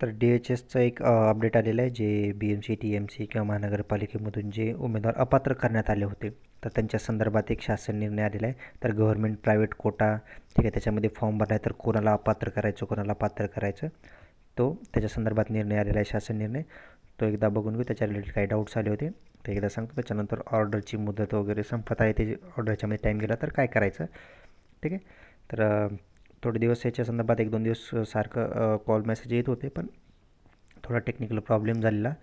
तर DHSचं एक अपडेट आलेलं आहे, जे BMC, TMC किंवा महानगरपालिकेमधून जे उमेदवार अपात्र करण्यात आले होते, तर त्यांच्या संदर्भात एक शासन निर्णय आलेला आहे. तर गव्हर्नमेंट प्रायव्हेट कोटा, ठीक आहे, त्याच्यामध्ये फॉर्म भरला तर कोणाला अपात्र करायचं, कोणाला पात्र करायचं, तो त्याच्या संदर्भात निर्णय आलेला आहे, शासन निर्णय. तो एकदा बघून घेऊ. त्याच्या रिलेटेड काही डाऊट्स आले होते ते एकदा सांगतो. त्याच्यानंतर ऑर्डरची मुदत वगैरे संपत आहे, ते ऑर्डरच्यामध्ये टाईम गेला तर काय करायचं, ठीक आहे. तर थोडे दिवस याच्या संदर्भात 1-2 दिवस सारखं कॉल मेसेज येत होते, पण थोडा टेक्निकल प्रॉब्लेम झालेला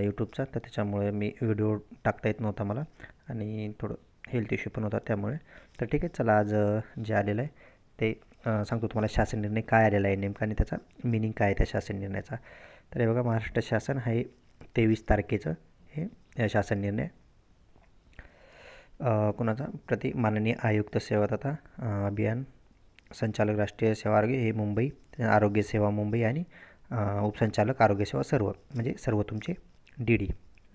यूट्यूबचा, तर त्याच्यामुळे मी व्हिडिओ टाकता येत नव्हता मला, आणि थोडं हेल्थ इश्यू पण होता त्यामुळे. तर ठीक आहे, चला आज जे आलेलं आहे ते सांगतो तुम्हाला. शासन निर्णय काय आलेला आहे नेमका आणि त्याचा मिनिंग काय आहे त्या शासन निर्णयाचा. तर हे बघा, महाराष्ट्र शासन आहे 23 तारखेचं हे शासन निर्णय कोणाचा, प्रति माननीय आयुक्त सेवा तथा अभियान संचालक राष्ट्रीय सेवा आरोग्य हे मुंबई, आरोग्य सेवा मुंबई, आणि उपसंचालक आरोग्य सेवा सर्व, म्हणजे सर्व तुमचे DD,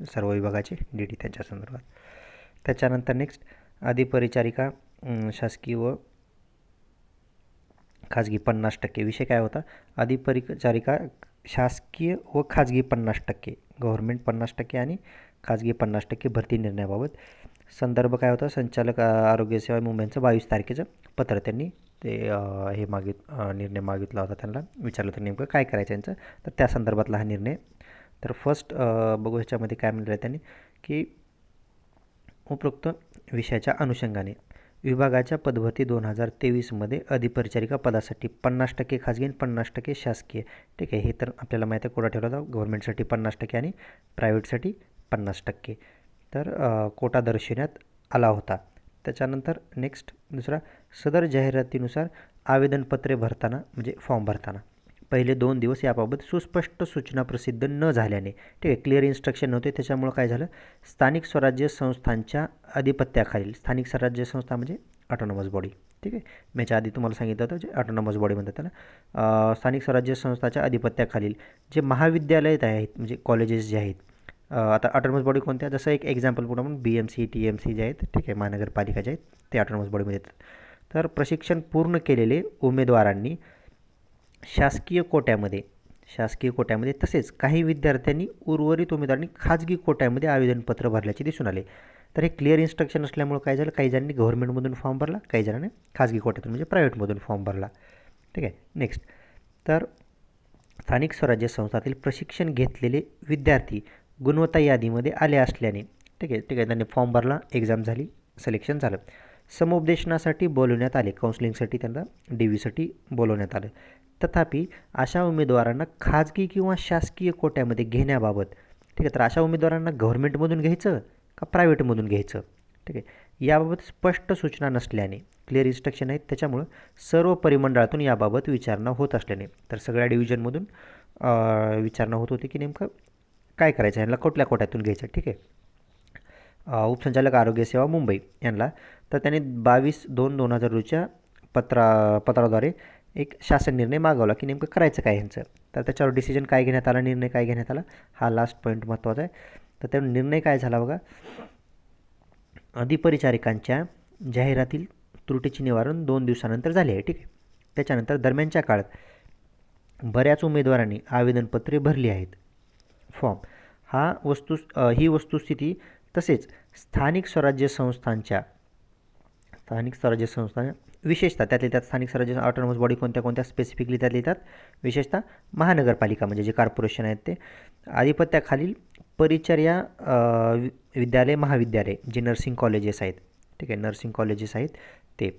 सर्व विभागाचे DD त्यांच्या संदर्भात. त्याच्यानंतर नेक्स्ट, अधिपरिचारिका शासकीय व खाजगी 50%. विषय काय होता, अधिपरिचारिका शासकीय व खाजगी 50%, गव्हर्नमेंट 50% आणि खाजगी 50% भरती निर्णयाबाबत. संदर्भ काय होता, संचालक आरोग्य सेवा मुंबईचं 22 तारखेचं पत्र त्यांनी ते हे निर्णय मागितला होता. त्यांना विचारलं होतं नेमकं काय करायचं यांचं, तर त्या संदर्भातला हा निर्णय. तर फर्स्ट बघू ह्याच्यामध्ये काय म्हटलं आहे त्यांनी, की उपरोक्त विषयाच्या अनुषंगाने विभागाच्या पदभरती 2023मध्ये अधिपरिचारिका पदासाठी 50% खाजगी आणि 50% शासकीय, ठीक आहे. हे तर आपल्याला माहीत आहे, कोटा ठेवला होता गव्हर्नमेंटसाठी 50% आणि प्रायव्हेटसाठी 50%. तर कोटा दर्शवण्यात आला होता. त्याच्यानंतर नेक्स्ट दुसरा, सदर जाहिरातीनुसार आवेदनपत्रे भरताना, म्हणजे फॉर्म भरताना पहिले 2 दिवस याबाबत सुस्पष्ट सूचना प्रसिद्ध न झाल्याने, ठीक आहे, क्लिअर इन्स्ट्रक्शन नव्हते, त्याच्यामुळं काय झालं, स्थानिक स्वराज्य संस्थांच्या अधिपत्याखालील, स्थानिक स्वराज्य संस्था म्हणजे ऑटोनॉमस बॉडी, ठीक आहे, मी याच्या आधी तुम्हाला सांगितलं होतं जे ऑटोनॉमस बॉडी म्हणतात त्याला, स्थानिक स्वराज्य संस्थाच्या अधिपत्याखालील जे महाविद्यालय आहेत, म्हणजे कॉलेजेस जे आहेत, आता ऑटोनॉमस बॉडी कोणत्या, जसं एक एक्झाम्पल पुढं म्हणून BMC, TMC जे आहेत, ठीक आहे, महानगरपालिका जे आहेत ते ऑटोनॉमस बॉडीमध्ये येतात. तर प्रशिक्षण पूर्ण केलेले उमेदवारांनी शासकीय कोट्यामध्ये तसेच काही विद्यार्थ्यांनी उर्वरित उमेदवारांनी खाजगी कोट्यामध्ये आवेदनपत्र भरल्याचे दिसून आले. तर हे क्लिअर इन्स्ट्रक्शन असल्यामुळे काय झालं, काही जणांनी गव्हर्नमेंटमधून फॉर्म भरला, काही जणांनी खाजगी कोट्यातून म्हणजे प्रायव्हेटमधून फॉर्म भरला, ठीक आहे. नेक्स्ट, तर स्थानिक स्वराज्य संस्थातील प्रशिक्षण घेतलेले विद्यार्थी गुणवत्ता यादीमध्ये आले असल्याने, ठीक आहे, त्यांनी फॉर्म भरला, एक्झाम झाली, सिलेक्शन झालं, समुपदेशनासाठी बोलवण्यात आले, काउन्सिलिंगसाठी त्यांना DVसाठी बोलवण्यात आलं. तथापि अशा उमेदवारांना खाजगी किंवा शासकीय कोट्यामध्ये घेण्याबाबत, ठीक आहे, तर अशा उमेदवारांना गव्हर्नमेंटमधून घ्यायचं का प्रायव्हेटमधून घ्यायचं, ठीक आहे, याबाबत स्पष्ट सूचना नसल्याने, क्लिअर इन्स्ट्रक्शन आहेत, त्याच्यामुळं सर्व परिमंडळातून याबाबत विचारणा होत असल्याने, तर सगळ्या डिव्हिजनमधून विचारणा होत होती की नेमकं काय करायचं, यांना कुठल्या कोट्यातून घ्यायचं, ठीक आहे. उपसंचालक आरोग्य सेवा मुंबई यांना, तर त्यांनी 22/2/2000 रोजीच्या पत्राद्वारे एक शासन निर्णय मागवला की नेमकं करायचं काय ह्यांचं. तर त्याच्यावर डिसिजन काय घेण्यात आला, निर्णय काय घेण्यात आला, हा लास्ट पॉईंट महत्त्वाचा आहे. तर त्या निर्णय काय झाला बघा, अधिपरिचारिकांच्या जाहिरातील त्रुटीचे निवारण 2 दिवसानंतर झाले आहे, ठीक आहे. त्याच्यानंतर दरम्यानच्या काळात बऱ्याच उमेदवारांनी आवेदनपत्रे भरली आहेत, फॉर्म, ही वस्तुस्थिती, तसेच स्थानिक स्वराज्य संस्था विशेषतः त्यात स्थानिक स्वराज्य ऑटोनॉमस बॉडी कोणत्या स्पेसिफिकली त्यात येतात, विशेषतः महानगरपालिका म्हणजे जे कॉर्पोरेशन आहेत ते, आधिपत्याखालील परिचर्या विद्यालय, महाविद्यालय, जे नर्सिंग कॉलेजेस आहेत, ठीक आहे, नर्सिंग कॉलेजेस आहेत ते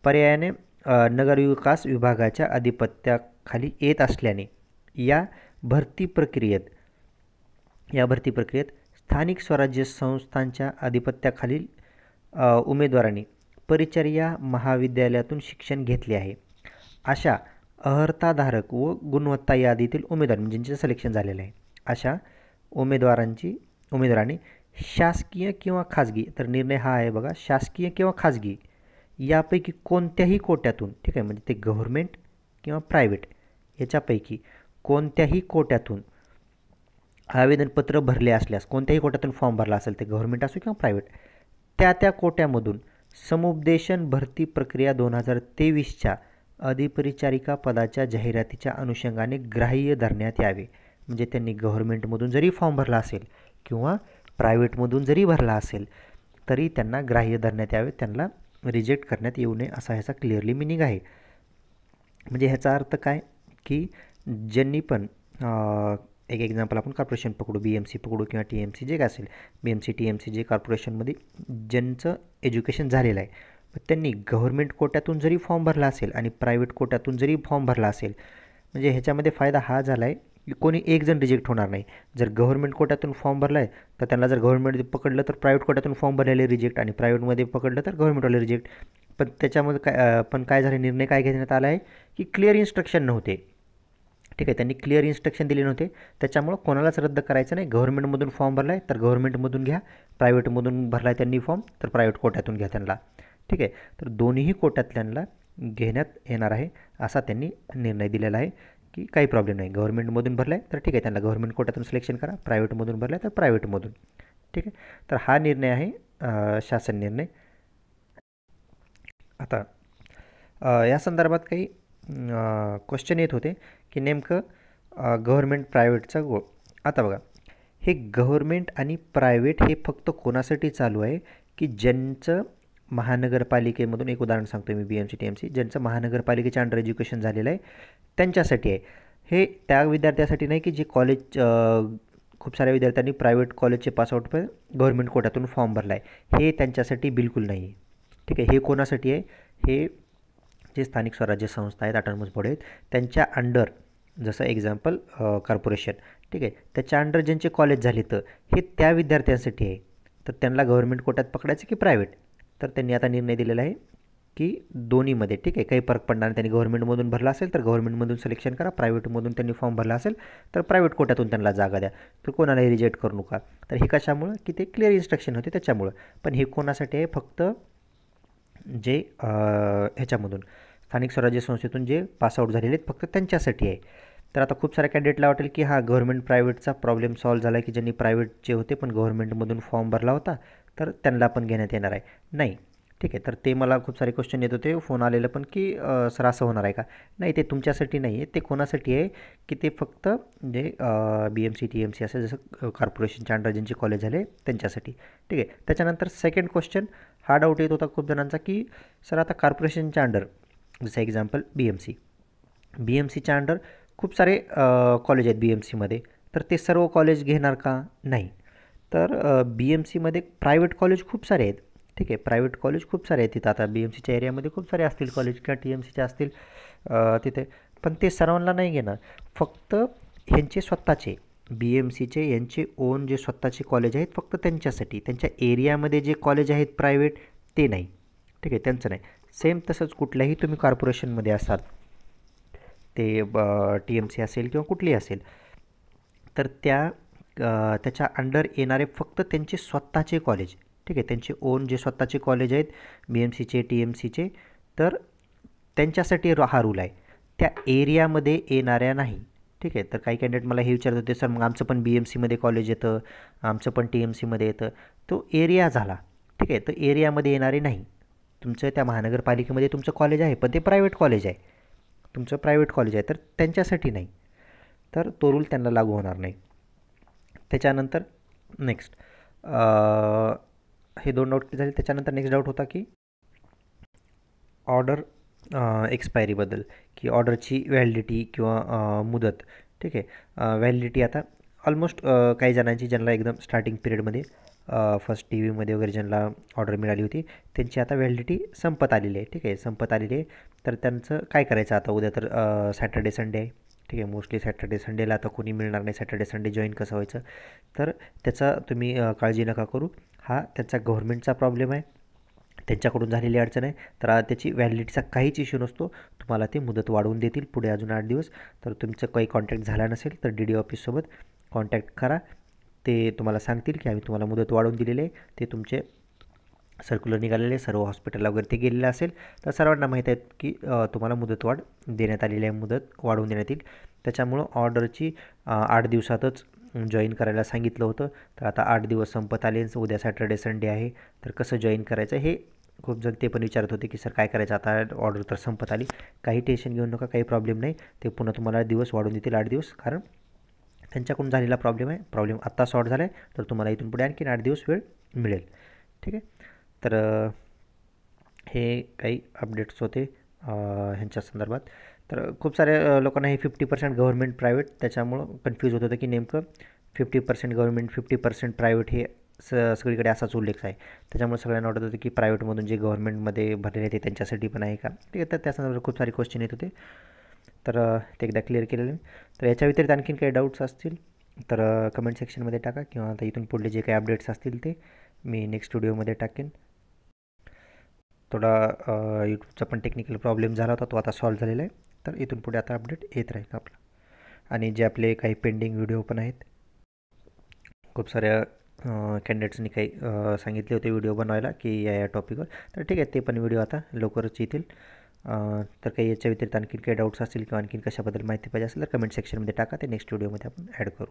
पर्यायाने नगरविकास विभागाच्या अधिपत्याखाली येत असल्याने या भरती प्रक्रियेत स्थानिक स्वराज्य संस्थांच्या अधिपत्याखालील उमेदवारांनी परिचर्या महाविद्यालयातून शिक्षण घेतले आहे अशा अर्हताधारक व गुणवत्ता यादीतील उमेदवार, म्हणजे ज्यांचं सिलेक्शन झालेलं आहे, अशा उमेदवारांनी शासकीय किंवा खाजगी, तर निर्णय हा आहे बघा, शासकीय किंवा खाजगी यापैकी कोणत्याही कोट्यातून, ठीक आहे, म्हणजे ते गव्हर्नमेंट किंवा प्रायव्हेट याच्यापैकी कोणत्याही कोट्यातून आवेदनपत्र भरले असल्यास, कोणत्याही कोट्यातून फॉर्म भरला असेल, ते गव्हर्नमेंट असो किंवा प्रायव्हेट, त्या कोट्यामधून समुपदेशन भरती प्रक्रिया 2023च्या अधिपरिचारिका पदाच्या जाहिरातीच्या अनुषंगाने ग्राह्य धरण्यात यावे. म्हणजे त्यांनी गव्हर्नमेंटमधून जरी फॉर्म भरला असेल किंवा प्रायव्हेटमधून जरी भरला असेल तरी त्यांना ग्राह्य धरण्यात यावे, त्यांना रिजेक्ट करण्यात येऊ नये, असा ह्याचा क्लिअरली मिनिंग आहे. म्हणजे ह्याचा अर्थ काय की ज्यांनी पण एक एक्झाम्पल आपण कॉर्पोरेशन पकडू, BMC पकडू किंवा TMC जे काय असेल, BMC TMC जे कॉर्पोरेशनमध्ये ज्यांचं एज्युकेशन झालेलं आहे, त्यांनी गव्हर्नमेंट कोट्यातून जरी फॉर्म भरला असेल आणि प्रायव्हेट कोट्यातून जरी फॉर्म भरला असेल, म्हणजे ह्याच्यामध्ये फायदा हा झाला आहे की कोणी एक जण रिजेक्ट होणार नाही. जर गव्हर्नमेंट कोट्यातून फॉर्म भरला आहे तर त्यांना जर गव्हर्नमेंटमध्ये पकडलं तर प्रायव्हेट कोट्यातून फॉर्म भरलेले रिजेक्ट आणि प्रायव्हेटमध्ये पकडलं तर गव्हर्नमेंटवाले रिजेक्ट. पण त्याच्यामध्ये काय झालं, निर्णय काय घेण्यात आला आहे की क्लिअर इन्स्ट्रक्शन नव्हते. ठीक आहे, त्यांनी क्लिअर इन्स्ट्रक्शन दिले नव्हते, त्याच्यामुळं कोणालाच रद्द करायचं नाही. गव्हर्नमेंटमधून फॉर्म भरला आहे तर गव्हर्नमेंटमधून घ्या, प्रायव्हेटमधून भरला आहे त्यांनी फॉर्म तर प्रायव्हेट कोट्यातून घ्या त्यांना. ठीक आहे, तर दोन्हीही कोट्यातल्यांना घेण्यात येणार आहे असा त्यांनी निर्णय दिलेला आहे की काही प्रॉब्लेम नाही. गव्हर्नमेंटमधून भरला आहे तर ठीक आहे, त्यांना गव्हर्नमेंट कोट्यातून सिलेक्शन करा, प्रायव्हेटमधून भरला आहे तर प्रायव्हेटमधून. ठीक आहे, तर हा निर्णय आहे शासन निर्णय. आता या संदर्भात काही क्वेश्चन येत होते की नेमकं गव्हर्नमेंट प्रायव्हेटचा गोळ. आता बघा, हे गव्हर्नमेंट आणि प्रायव्हेट हे फक्त कोणासाठी चालू आहे की ज्यांचं महानगरपालिकेमधून, एक उदाहरण सांगतो मी, BMC TMC ज्यांचं महानगरपालिकेच्या अंडर एज्युकेशन झालेलं आहे त्यांच्यासाठी आहे. हे त्या विद्यार्थ्यासाठी नाही की जे कॉलेज, खूप साऱ्या विद्यार्थ्यांनी प्रायव्हेट कॉलेजचे पासआउट पण गव्हर्नमेंट कोट्यातून फॉर्म भरला आहे, हे त्यांच्यासाठी बिलकुल नाही आहे. ठीक आहे, हे कोणासाठी आहे, हे जे स्थानिक स्वराज्य संस्था आहेत, ऑटोनॉमस बॉडी आहेत, त्यांच्या अंडर, जसं एक्झाम्पल कॉर्पोरेशन, ठीक आहे, त्याच्या अंडर ज्यांचे कॉलेज झाले तर हे त्या विद्यार्थ्यांसाठी आहे. तर त्यांना गव्हर्नमेंट कोट्यात पकडायचं की प्रायव्हेट, तर त्यांनी आता निर्णय दिलेला आहे की दोन्हीमध्ये. ठीक आहे, काही फरक पडणार नाही. त्यांनी गव्हर्नमेंटमधून भरला असेल तर गव्हर्नमेंटमधून सिलेक्शन करा, प्रायव्हेटमधून त्यांनी फॉर्म भरला असेल तर प्रायव्हेट कोट्यातून त्यांना जागा द्या, तर कोणालाही रिजेक्ट करू नका. तर हे कशामुळं की ते क्लिअर इन्स्ट्रक्शन होते त्याच्यामुळं. पण हे कोणासाठी आहे, फक्त जे ह्याच्यामधून स्थानिक स्वराज्य संस्थेतून जे पासआउट झालेले आहेत फक्त त्यांच्यासाठी आहे. तर आता खूप साऱ्या कॅन्डिडेटला वाटेल की हा गव्हर्नमेंट प्रायव्हेटचा प्रॉब्लेम सॉल्व्ह झाला आहे की ज्यांनी प्रायव्हेटचे होते पण गव्हर्नमेंटमधून फॉर्म भरला होता तर त्यांना पण घेण्यात येणार आहे. नाही, ठीक आहे, तर ते मला खूप सारे क्वेश्चन येत होते, फोन आलेलं पण की सर असं होणार आहे का. नाही, ते तुमच्यासाठी नाही आहे, ते कोणासाठी आहे की ते फक्त जे BMC TMC असं जसं कॉर्पोरेशनच्या अंडर ज्यांचे कॉलेज झाले त्यांच्यासाठी. ठीक आहे, त्याच्यानंतर सेकंड क्वेश्चन हा डाऊट येत होता खूप जणांचा की सर आता कॉर्पोरेशनच्या अंडर, जसं एक्झाम्पल BMCच्या अंडर खूप सारे कॉलेज आहेत BMCमध्ये, तर ते सर्व कॉलेज घेणार का. नाही, तर BMCमध्ये प्रायव्हेट कॉलेज खूप सारे आहेत. ठीक आहे, प्रायव्हेट कॉलेज खूप सारे आहेत तिथं. आता BMCच्या एरियामध्ये खूप सारे असतील कॉलेज किंवा TMCचे असतील तिथे, पण ते सर्वांना नाही घेणार. फक्त ह्यांचे स्वतःचे BMCचे यांचे ओन जे स्वतःचे कॉलेज आहेत फक्त त्यांच्यासाठी, त्यांच्या एरियामध्ये जे कॉलेज आहेत प्रायव्हेट ते नाही. ठीक आहे, त्यांचं नाही. सेम तसंच कुठल्याही तुम्ही कॉर्पोरेशनमध्ये असाल, ते TMC असेल किंवा कुठलीही असेल, तर त्याच्या अंडर येणारे फक्त त्यांचे स्वतःचे कॉलेज. ठीक आहे, त्यांचे ओन जे स्वतःचे कॉलेज आहेत BMCचे TMCचे, तर त्यांच्यासाठी हा रूल आहे, त्या एरियामध्ये येणाऱ्या नाही. ठीक आहे, तर काही कॅन्डिडेट मला हे विचारत होते, सर मग आमचं पण BMCमध्ये कॉलेज येतं, आमचं पण TMCमध्ये येतं, तो एरिया झाला. ठीक आहे, तर एरियामध्ये येणारे नाही. तुमचं त्या महानगरपालिकेमध्ये तुमचं कॉलेज आहे पण ते प्रायव्हेट कॉलेज आहे, तुमचं प्रायव्हेट कॉलेज आहे, तर त्यांच्यासाठी नाही, तर तो रूल त्यांना लागू होणार नाही. त्याच्यानंतर नेक्स्ट हे दोन डाऊट झाले. त्याच्यानंतर नेक्स्ट डाऊट होता की ऑर्डर एक्सपायरीबद्दल, की ऑर्डरची व्हॅलिडिटी किंवा मुदत. ठीक आहे, व्हॅलिडिटी आता ऑलमोस्ट काही जणांची ज्यांना एकदम स्टार्टिंग पिरियडमध्ये फर्स्ट TVमध्ये वगैरे ज्यांना ऑर्डर मिळाली होती त्यांची आता व्हॅलिडिटी संपत आलेली आहे. ठीक आहे, संपत आलेली आहे, तर त्यांचं काय करायचं आता. उद्या तर सॅटर्डे संडे आहे. ठीक आहे, मोस्टली सॅटर्डे संडेला आता कोणी मिळणार नाही, सॅटर्डे संडे जॉईन कसं व्हायचं, तर त्याचा तुम्ही काळजी नका करू. हा त्यांचा गव्हर्नमेंटचा प्रॉब्लेम आहे, त्यांच्याकडून झालेली अडचण आहे. तर त्याची व्हॅलिडिटीचा काहीच इश्यू नसतो, तुम्हाला ते मुदत वाढवून देतील पुढे अजून 8 दिवस. तर तुमचं काही कॉन्टॅक्ट झाला नसेल तर DD ऑफिससोबत कॉन्टॅक्ट करा, ते तुम्हाला सांगतील की आम्ही तुम्हाला मुदत वाढवून दिलेली आहे. ते तुमचे सर्क्युलर निघालेले सर्व हॉस्पिटलला वगैरे ते गेलेले असेल तर सर्वांना माहीत आहेत की तुम्हाला मुदतवाढ देण्यात आलेली आहे, मुदत वाढवून देण्यात येईल. त्याच्यामुळं ऑर्डरची 8 दिवसातच जॉईन करायला सांगितलं होतं. तर आता 8 दिवस संपत आले, उद्या सॅटर्डे संडे आहे, तर कसं जॉईन करायचं हे खूप जण ते पण विचारत होते की सर काय करायचं आता, ऑर्डर तर संपत आली. काही टेन्शन घेऊ नका, काही प्रॉब्लेम नाही. ते पुन्हा तुम्हाला दिवस वाढवून देतील 8 दिवस, कारण त्यांच्याकडून झालेला प्रॉब्लेम आहे. प्रॉब्लेम आत्ता सॉर्ट झाला आहे, तर तुम्हाला इथून पुढे आणखीन 8 दिवस वेळ मिळेल. ठीक आहे. तर हे काही अपडेट्स होते ह्यांच्या संदर्भात. तर खूप साऱ्या लोकांना हे 50% गव्हर्मेंट प्रायव्हेट, त्याच्यामुळं कन्फ्यूज होत होतं की नेमकं 50% गव्हर्मेंट 50% प्रायव्हेट हे सगळीकडे असाच उल्लेख आहे. त्याच्यामुळे सगळ्यांना वाटत होतं की प्रायव्हेटमधून जे गव्हर्मेंटमध्ये भरलेले आहे ते त्यांच्यासाठी पण आहे का. ठीक आहे. तर त्या संदर्भात खूप सारे क्वेश्चन येत होते. तर ते एकदा क्लिअर केलेलं. तर याच्या व्यतिरिक्त आणखीन काही डाऊट्स असतील तर कमेंट सेक्शनमध्ये टाका, किंवा आता इथून पुढले जे काही अपडेट्स असतील ते मी नेक्स्ट व्हिडिओमध्ये टाकेन. थोडा यूट्यूबचा पण टेक्निकल प्रॉब्लेम झाला होता, तो आता सॉल्व्ह झालेला आहे. तर इथून पुढे आता अपडेट येत राहील आपलं. आणि जे आपले काही पेंडिंग व्हिडिओ पण आहेत, खूप साऱ्या कॅन्डिडेट्सनी काही सांगितले होते व्हिडिओ बनवायला की या टॉपिकवर. तर ठीक आहे, ते पण व्हिडिओ आता लवकरच येतील. तर काही याच्या व्यतिरिक्त आणखीन काही डाऊट्स असतील किंवा आणखीन कशाबद्दल माहिती पाहिजे असेल तर कमेंट सेक्शनमध्ये टाका, ते नेक्स्ट व्हिडिओमध्ये आपण ॲड करू.